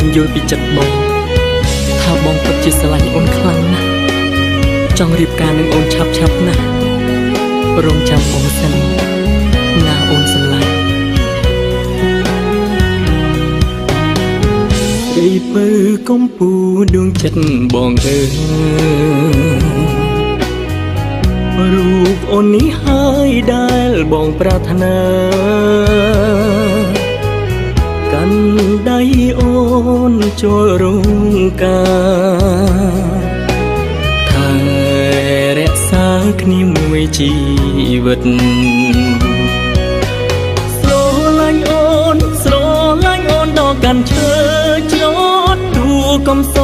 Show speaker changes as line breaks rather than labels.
នឹងយល់ពីចិត្តបងថាបងពិតជាស្រឡាញ់អូនខ្លាំងណាស់ចង់រៀបការនឹងអូនឆាប់ណាស់រងចាំបងសិនណាអូនស្រឡាញ់រីពើកំពូដួងចិត្តបងអើយរូបអូននេះហើយដែលបងប្រាថ្នាកាន់ដៃអូនចូលរោងការថែរក្សាគ្នាមួយជីវិតស្រឡាញ់អូនដល់កាន់ឈើជ្រត់ទូកំស